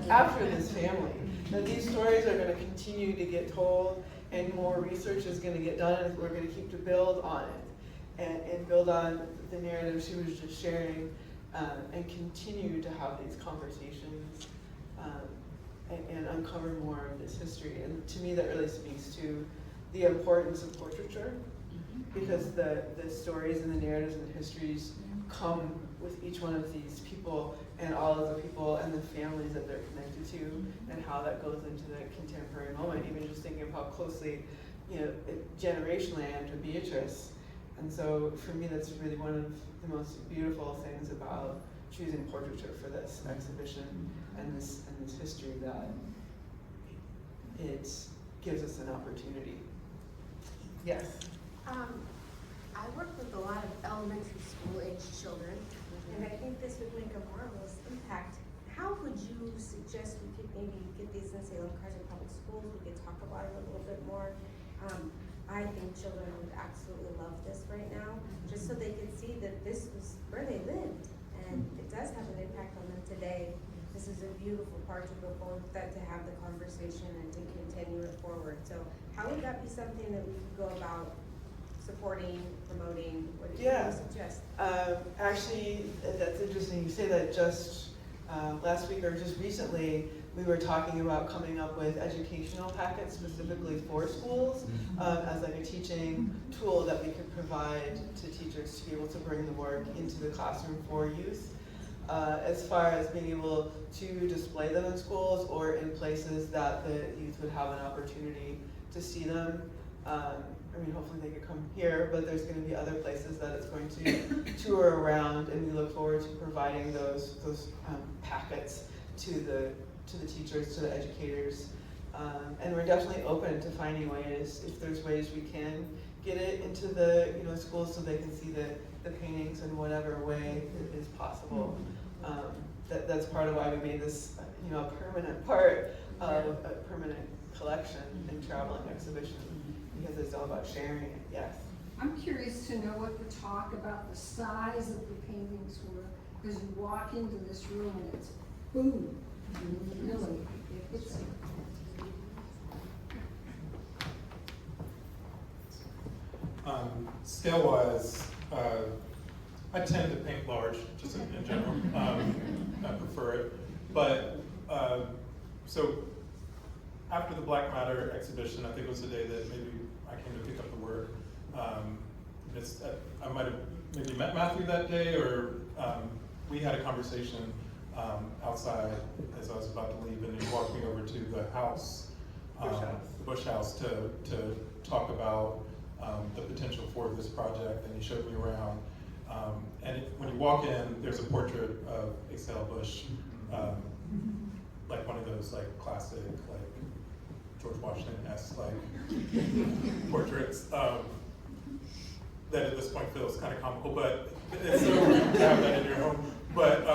after this family. That these stories are going to continue to get told, and more research is going to get done, and we're going to keep to build on it and build on the narrative she was just sharing, and continue to have these conversations and uncover more of this history. And to me, that really speaks to the importance of portraiture, because the stories and the narratives and the histories come with each one of these people and all of the people and the families that they're connected to, and how that goes into the contemporary moment. Even just thinking of how closely, you know, generationally I am to Beatrice. And so for me, that's really one of the most beautiful things about choosing portraiture for this exhibition and this history, that it gives us an opportunity. Yes? I work with a lot of elementary school age children, and I think this would make a marvelous impact. How would you suggest we could maybe get these in Salem Carson Public Schools? We could talk about it a little bit more. I think children would absolutely love this right now, just so they could see that this was where they lived, and it does have an impact on them today. This is a beautiful part to go forward with, that to have the conversation and to continue it forward. So how would that be something that we could go about supporting, promoting? What do you suggest? Actually, that's interesting. You say that. Just last week or just recently, we were talking about coming up with educational packets specifically for schools as like a teaching tool that we could provide to teachers to be able to bring the work into the classroom for youth. As far as being able to display them in schools or in places that the youth would have an opportunity to see them. I mean, hopefully they could come here, but there's going to be other places that it's going to tour around, and we look forward to providing those packets to the teachers, to the educators. And we're definitely open to finding ways, if there's ways we can get it into the schools so they can see the paintings in whatever way is possible. That's part of why we made this a permanent part of a permanent collection and traveling exhibition, because it's all about sharing it. Yes. I'm curious to know what the talk about the size of the paintings were, because you walk into this room and it's boom, really, it's Scale-wise, I tend to paint large, just in general. I prefer it. But, so after the Black Matter exhibition, I think it was the day that maybe I came to pick up the work. I might have maybe met Matthew that day, or we had a conversation outside as I was about to leave, and he walked me over to the house, the Bush House, to talk about the potential for this project, and he showed me around. When you walk in, there's a portrait of Excel Bush, like one of those like classic, like George Washington-esque like portraits that at this point feels kind of comical, but it's so to have that in your home. But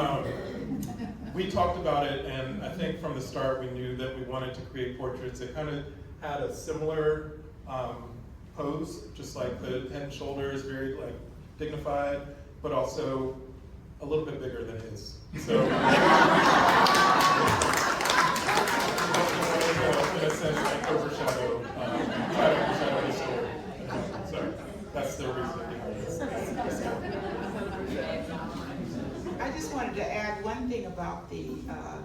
we talked about it, and I think from the start we knew that we wanted to create portraits that kind of had a similar pose, just like the head and shoulders, very like dignified, but also a little bit bigger than his. So, in a sense, like try to overshadow his story. Sorry, that's the reason behind this. I just wanted to add one thing about the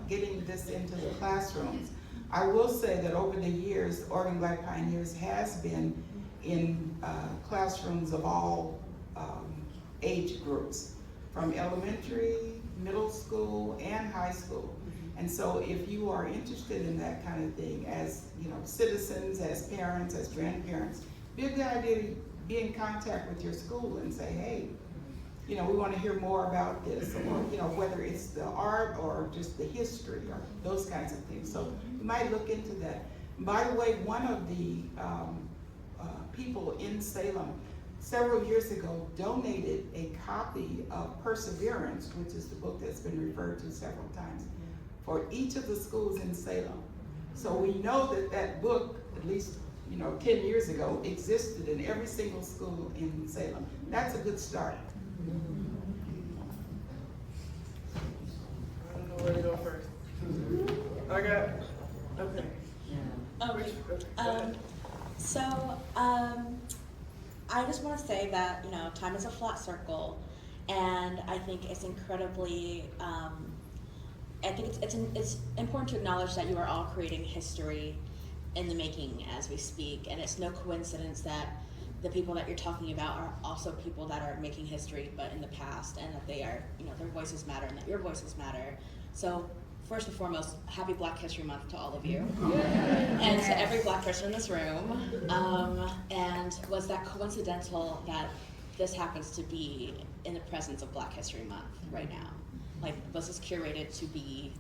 getting this into the classrooms. I will say that over the years, Oregon Black Pioneers has been in classrooms of all age groups, from elementary, middle school, and high school. And so if you are interested in that kind of thing, as citizens, as parents, as grandparents, be a good idea to be in contact with your school and say, hey, we want to hear more about this, or whether it's the art or just the history or those kinds of things. So you might look into that. By the way, one of the people in Salem several years ago donated a copy of Perseverance, which is the book that's been referred to several times, for each of the schools in Salem. So we know that book, at least 10 years ago, existed in every single school in Salem. That's a good start. I don't know where to go first. Okay. I just want to say that time is a flat circle, and I think it's incredibly. I think it's important to acknowledge that you are all creating history in the making as we speak, and it's no coincidence that the people that you're talking about are also people that are making history, but in the past, and that they are, their voices matter, and that your voices matter. So first and foremost, happy Black History Month to all of you, and to every Black person in this room. And was that coincidental that this happens to be in the presence of Black History Month right now? Like, was this curated to be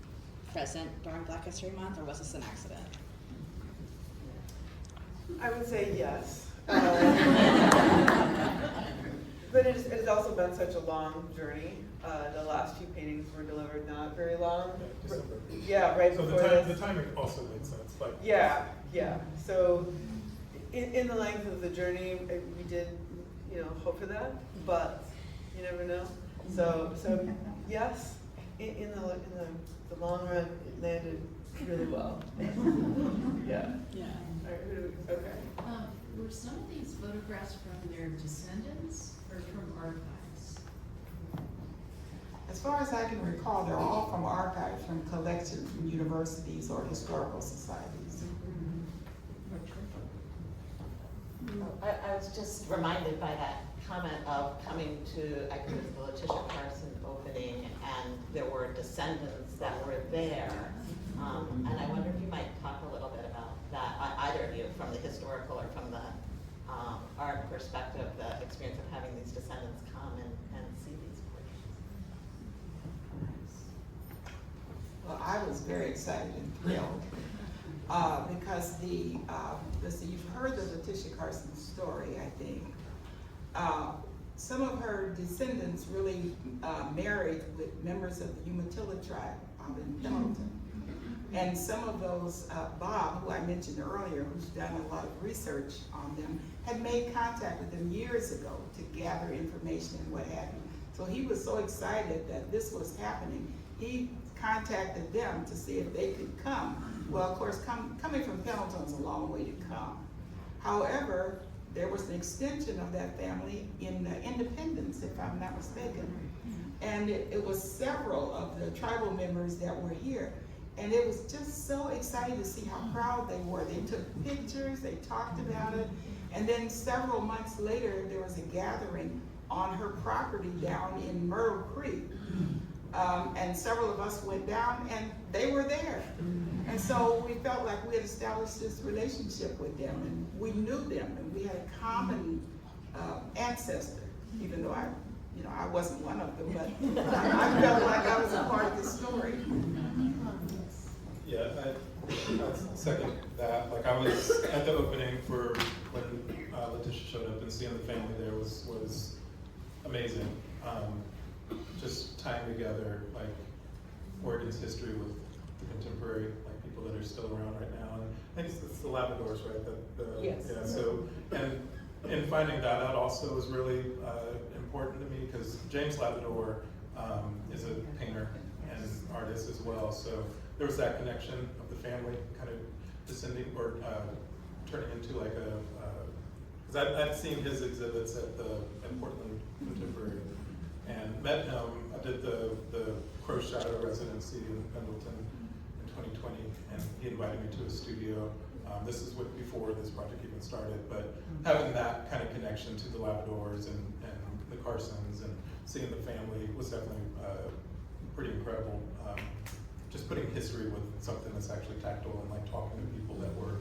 present during Black History Month, or was this an accident? I would say yes. But it has also been such a long journey. The last few paintings were delivered not very long. December. Yeah, right So before the timing also made sense. Like Yeah. So in the length of the journey, we did, hope for that, but you never know. So yes, in the long run, it landed really well. Yeah. All right, okay. Were some of these photographs from their descendants or from archives? As far as I can recall, they're all from archives, from collections from universities or historical societies. I was just reminded by that comment of coming to, I think it was the Letitia Carson opening, and there were descendants that were there. And I wonder if you might talk a little bit about that, either of you, from the historical or from the art perspective, the experience of having these descendants come and see these portraits. Well, I was very excited and thrilled because you've heard the Letitia Carson story, I think. Some of her descendants really married with members of the Umatilla tribe in Pendleton. And some of those, Bob, who I mentioned earlier, who's done a lot of research on them, had made contact with them years ago to gather information and what have you. So he was so excited that this was happening. He contacted them to see if they could come. Well, of course, coming from Pendleton's a long way to come. However, there was an extension of that family in Independence, if I'm not mistaken. And it was several of the tribal members that were here. And it was just so exciting to see how proud they were. They took pictures, they talked about it, and then several months later, there was a gathering on her property down in Myrtle Creek. And several of us went down, and they were there. And so we felt like we had established this relationship with them, and we knew them, and we had a common ancestor, even though I wasn't one of them, but I felt like I was a part of the story. Yeah, I second that. Like, I was at the opening for when Letitia showed up, and seeing the family there was amazing. Just tying together like Oregon's history with the contemporary, like people that are still around right now. And I think it's the Labradors, right? Yes. Yeah. So and finding that out also was really important to me, because James Labrador is a painter and artist as well. So there was that connection of the family kind of descending or turning into like because I'd seen his exhibits at Portland Contemporary and met him. I did the Crow Shadow residency in Pendleton in 2020, and he invited me to his studio. This is before this project even started, but having that kind of connection to the Labradors and the Carsons and seeing the family was definitely pretty incredible. Just putting history with something that's actually tactile and like talking to people that were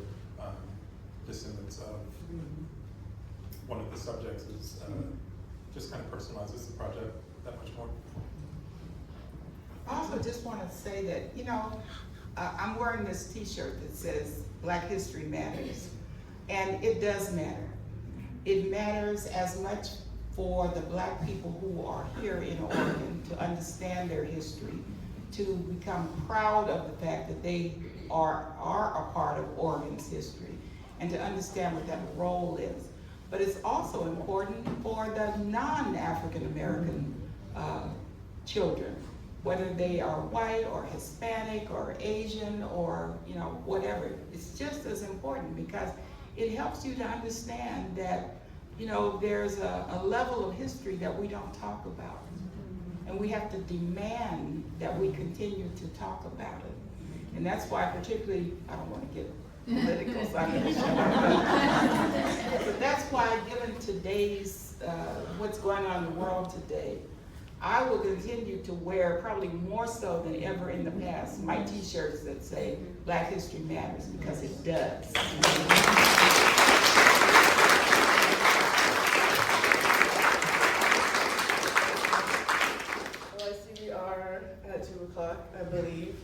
descendants of one of the subjects is just kind of personalizes the project that much more. I also just want to say that, I'm wearing this t-shirt that says Black History Matters, and it does matter. It matters as much for the Black people who are here in Oregon to understand their history, to become proud of the fact that they are a part of Oregon's history, and to understand what that role is. But it's also important for the non-African American children, whether they are white or Hispanic or Asian or whatever. It's just as important because it helps you to understand that there's a level of history that we don't talk about. And we have to demand that we continue to talk about it. And that's why particularly, I don't want to get political, so I'm going to shut up. But that's why, given today's, what's going on in the world today, I will continue to wear, probably more so than ever in the past, my t-shirts that say Black History Matters, because it does. Well, I see we are at 2 o'clock, I believe.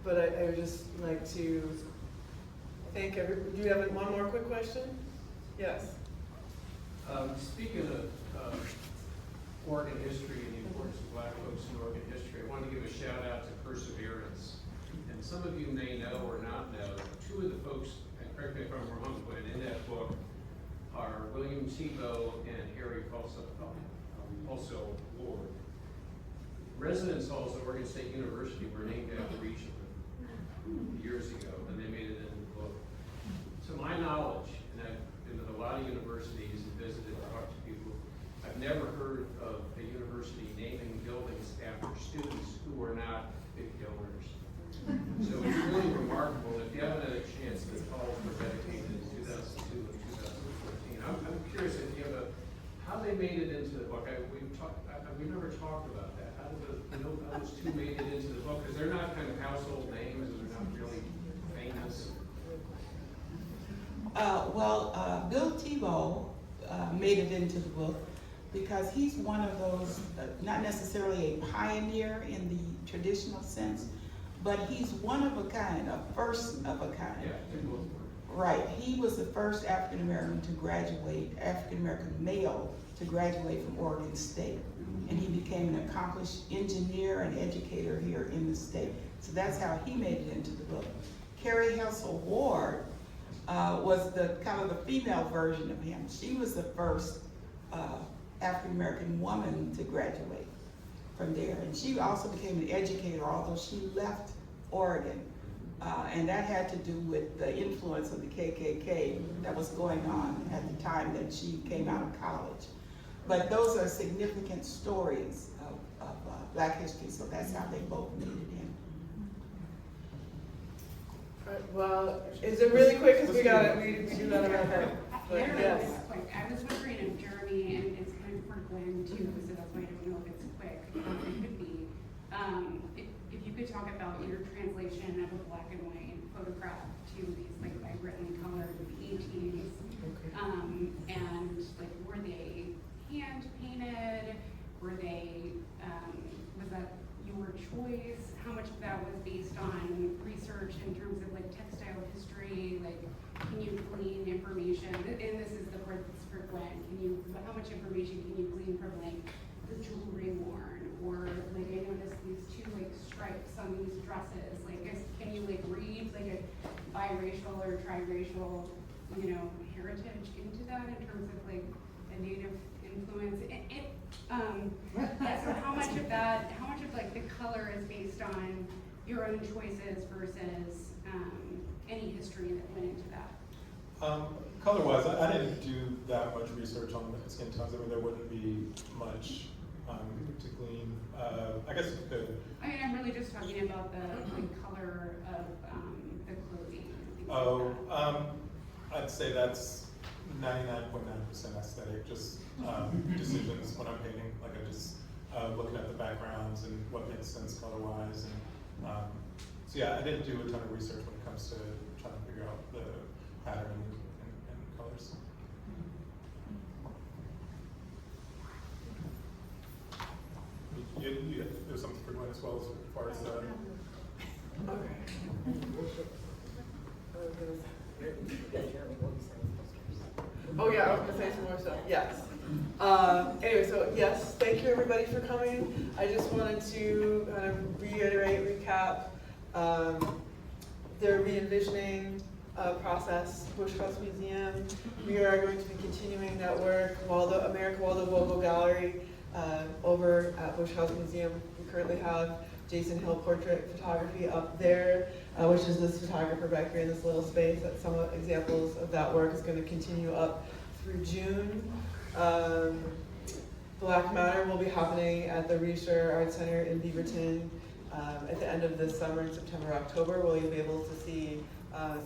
But I would just like to thank everybody. Do you have one more quick question? Yes. Speaking of Oregon history and the importance of Black folks in Oregon history, I wanted to give a shout out to Perseverance. And some of you may know or not know, two of the folks, and correct me if I'm wrong, but in that book are William Tebow and Harry also Lord. Residence halls at Oregon State University were named after each of them years ago, and they made it in the book. To my knowledge, and I've been to a lot of universities and visited and talked to people, I've never heard of a university naming buildings for students who were not big donors. So it's really remarkable. If you haven't had a chance, the calls were dedicated in 2002 and 2014. I'm curious if you have how they made it into the book. We've never talked about that. How those two made it into the book? Because they're not kind of household names, and they're not really famous. Bill Tebow made it into the book because he's one of those, not necessarily a pioneer in the traditional sense, but he's one of a kind, a first of a kind. Yeah, Right, he was the first African American to graduate, African American male to graduate from Oregon State. And he became an accomplished engineer and educator here in the state. So that's how he made it into the book. Carrie Hessel Ward was the kind of the female version of him. She was the first African American woman to graduate from there. And she also became an educator, although she left Oregon. And that had to do with the influence of the KKK that was going on at the time that she came out of college. But those are significant stories of Black history, so that's how they both made it in. Well, is it really quick? Because we do gotta wrap up. But yes. Quick. I was wondering if Jeremy, and it's kind of for Gwen too, so that's why I don't know if it's quick. It could be. If you could talk about your translation of a black and white photograph to these like vibrantly colored paintings, and like were they hand painted? Were they? Was that your choice? How much of that was based on research in terms of like textile history? Like, can you glean information? And this is the part that's for Gwen. How much information can you glean from like the jewelry worn, or like I noticed these two like stripes on these dresses? Like, can you like read like a biracial or triracial, heritage into that in terms of like a native influence? So how much of like the color is based on your own choices versus any history that went into that? Color-wise, I didn't do that much research on the skin tones. I mean, there wouldn't be much to glean. I guess you could. I mean, I'm really just talking about the color of the clothing. Oh, I'd say that's 99.9% aesthetic, just decisions when I'm painting. Like I just looking at the backgrounds and what makes sense color-wise. And so yeah, I didn't do a ton of research when it comes to trying to figure out the pattern and colors. There's something for Gwen as well as far as Oh yeah, I was gonna say some more stuff, yes. Anyway, so yes, thank you everybody for coming. I just wanted to kind of reiterate, recap, the re-envisioning process, Bush House Museum. We are going to be continuing that work. America Waldo Vogel Gallery over at Bush House Museum. We currently have Jason Hill portrait photography up there, which is this photographer back here in this little space. That's some examples of that work is going to continue up through June. Black Matter will be happening at the Reisher Art Center in Beaverton at the end of this summer, in September, October, where you'll be able to see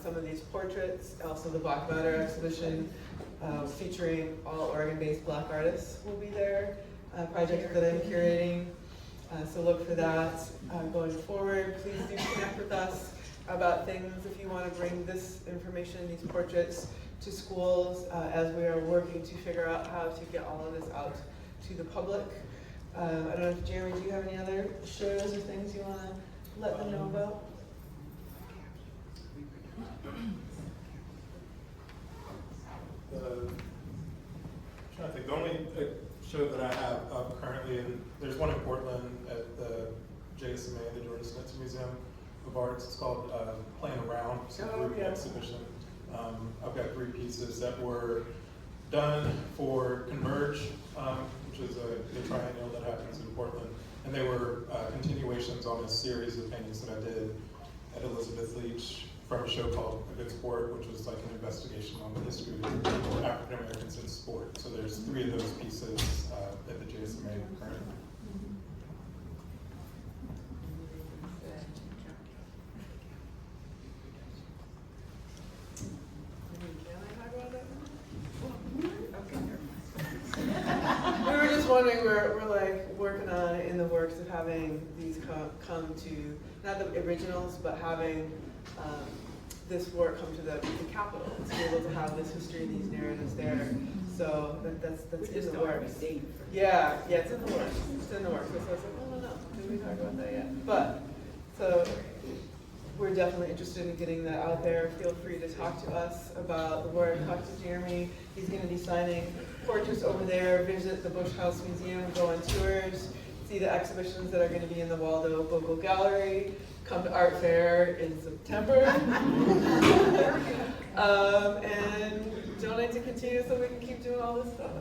some of these portraits. Also the Black Matter exhibition featuring all Oregon-based Black artists will be there. Project that I'm curating. So look for that going forward. Please do connect with us about things if you want to bring this information, these portraits, to schools as we are working to figure out how to get all of this out to the public. I don't know if Jeremy, do you have any other shows or things you want to let them know about? Trying to think, the only show that I have up currently, and there's one in Portland at the JSMA, the Georgia Smith Museum of Arts. It's called Playing Around. It's a group exhibition. I've got 3 pieces that were done for Converge, which is a triennial that happens in Portland. And they were continuations on a series of paintings that I did at Elizabeth Leach from a show called A Good Sport, which was like an investigation on the history of African Americans in sport. So there's 3 of those pieces at the JSMA currently. wondering, we're like working on in the works of having these come to, not the originals, but having this work come to the Capitol, to be able to have this history and these narratives there. So that's in the works. Yeah, it's in the works. It's in the works. So I was like, oh, no, did we talk about that yet? But, so we're definitely interested in getting that out there. Feel free to talk to us about the work. Talk to Jeremy. He's going to be signing portraits over there. Visit the Bush House Museum. Go on tours. See the exhibitions that are going to be in the Waldo Bogle Gallery. Come to Art Fair in September. And donate to continue so we can keep doing all this stuff.